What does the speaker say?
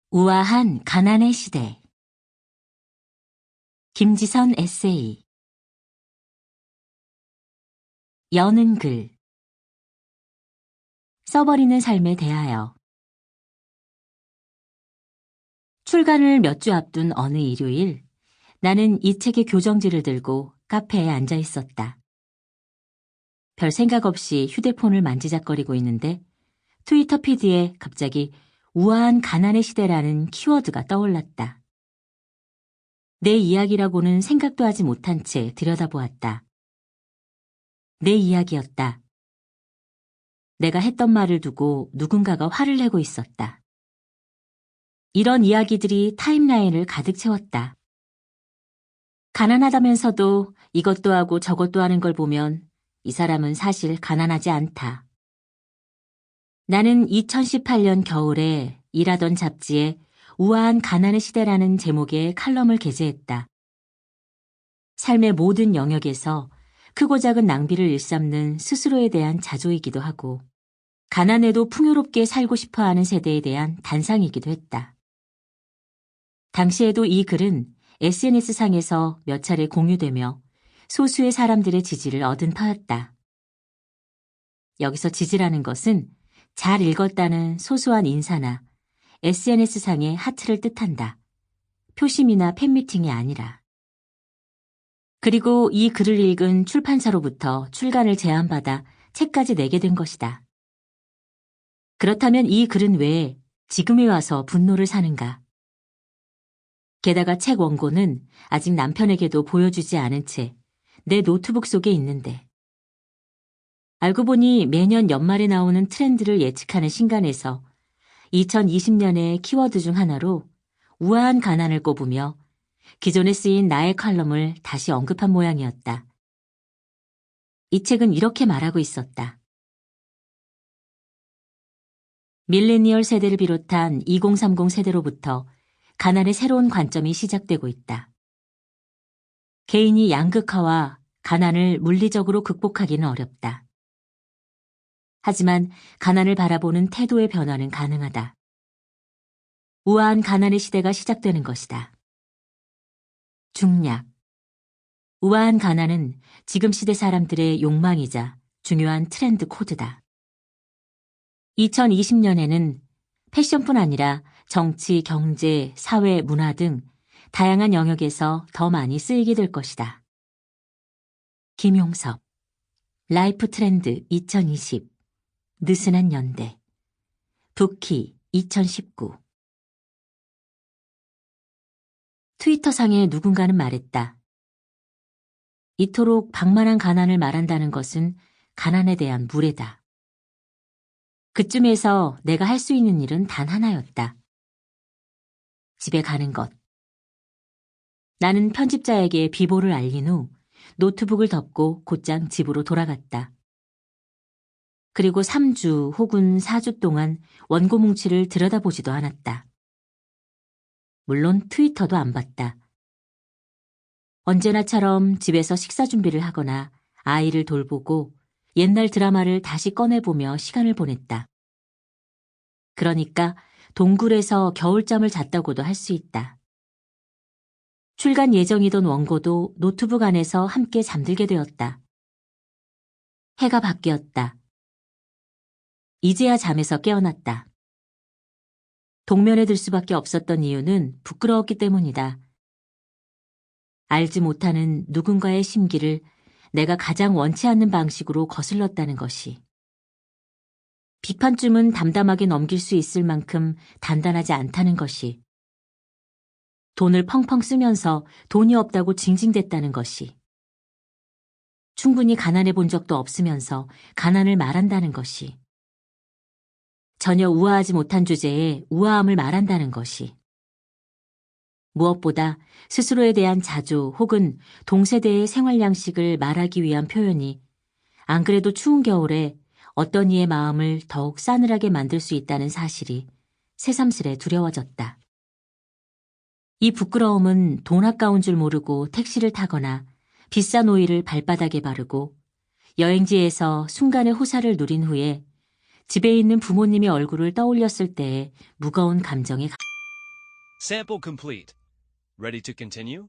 우아한 가난의 시대. 김지선 에세이. 여는 글. 써버리는 삶에 대하여. 출간을 몇 주 앞둔 어느 일요일, 나는 이 책의 교정지를 들고 카페에 앉아 있었다. 별 생각 없이 휴대폰을 만지작거리고 있는데 트위터 피드에 갑자기 우아한 가난의 시대라는 키워드가 떠올랐다. 내 이야기라고는 생각도 하지 못한 채 들여다보았다. 내 이야기였다. 내가 했던 말을 두고 누군가가 화를 내고 있었다. 이런 이야기들이 타임라인을 가득 채웠다. 가난하다면서도 이것도 하고 저것도 하는 걸 보면 이 사람은 사실 가난하지 않다. 나는 2018년 겨울에 일하던 잡지에 우아한 가난의 시대라는 제목의 칼럼을 게재했다. 삶의 모든 영역에서 크고 작은 낭비를 일삼는 스스로에 대한 자조이기도 하고 가난해도 풍요롭게 살고 싶어하는 세대에 대한 단상이기도 했다. 당시에도 이 글은 SNS상에서 몇 차례 공유되며 소수의 사람들의 지지를 얻은 터였다. 여기서 지지라는 것은 잘 읽었다는 소소한 인사나 SNS상의 하트를 뜻한다. 표심이나 팬미팅이 아니라. 그리고 이 글을 읽은 출판사로부터 출간을 제안받아 책까지 내게 된 것이다. 그렇다면 이 글은 왜 지금에 와서 분노를 사는가? 게다가 책 원고는 아직 남편에게도 보여주지 않은 채 내 노트북 속에 있는데. 알고 보니 매년 연말에 나오는 트렌드를 예측하는 신간에서 2020년의 키워드 중 하나로 우아한 가난을 꼽으며 기존에 쓰인 나의 칼럼을 다시 언급한 모양이었다. 이 책은 이렇게 말하고 있었다. 밀레니얼 세대를 비롯한 2030 세대로부터 가난의 새로운 관점이 시작되고 있다. 개인이 양극화와 가난을 물리적으로 극복하기는 어렵다. 하지만 가난을 바라보는 태도의 변화는 가능하다. 우아한 가난의 시대가 시작되는 것이다. 중략. 우아한 가난은 지금 시대 사람들의 욕망이자 중요한 트렌드 코드다. 2020년에는 패션뿐 아니라 정치, 경제, 사회, 문화 등 다양한 영역에서 더 많이 쓰이게 될 것이다. 김용섭. 라이프 트렌드 2020. 느슨한 연대. 부키 2019. 트위터상에 누군가는 말했다. 이토록 방만한 가난을 말한다는 것은 가난에 대한 무례다. 그쯤에서 내가 할 수 있는 일은 단 하나였다. 집에 가는 것. 나는 편집자에게 비보를 알린 후 노트북을 덮고 곧장 집으로 돌아갔다. 그리고 3주 혹은 4주 동안 원고 뭉치를 들여다보지도 않았다. 물론 트위터도 안 봤다. 언제나처럼 집에서 식사 준비를 하거나 아이를 돌보고 옛날 드라마를 다시 꺼내보며 시간을 보냈다. 그러니까 동굴에서 겨울잠을 잤다고도 할 수 있다. 출간 예정이던 원고도 노트북 안에서 함께 잠들게 되었다. 해가 바뀌었다. 이제야 잠에서 깨어났다. 동면에 들 수밖에 없었던 이유는 부끄러웠기 때문이다. 알지 못하는 누군가의 심기를 내가 가장 원치 않는 방식으로 거슬렀다는 것이. 비판쯤은 담담하게 넘길 수 있을 만큼 단단하지 않다는 것이. 돈을 펑펑 쓰면서 돈이 없다고 징징댔다는 것이. 충분히 가난해 본 적도 없으면서 가난을 말한다는 것이. 전혀 우아하지 못한 주제에 우아함을 말한다는 것이. 무엇보다 스스로에 대한 자조 혹은 동세대의 생활 양식을 말하기 위한 표현이 안 그래도 추운 겨울에 어떤 이의 마음을 더욱 싸늘하게 만들 수 있다는 사실이 새삼스레 두려워졌다. 이 부끄러움은 돈 아까운 줄 모르고 택시를 타거나 비싼 오일을 발바닥에 바르고 여행지에서 순간의 호사를 누린 후에 집에 있는 부모님의 얼굴을 떠올렸을 때의 무거운 감정에 Sample complete. Ready to continue?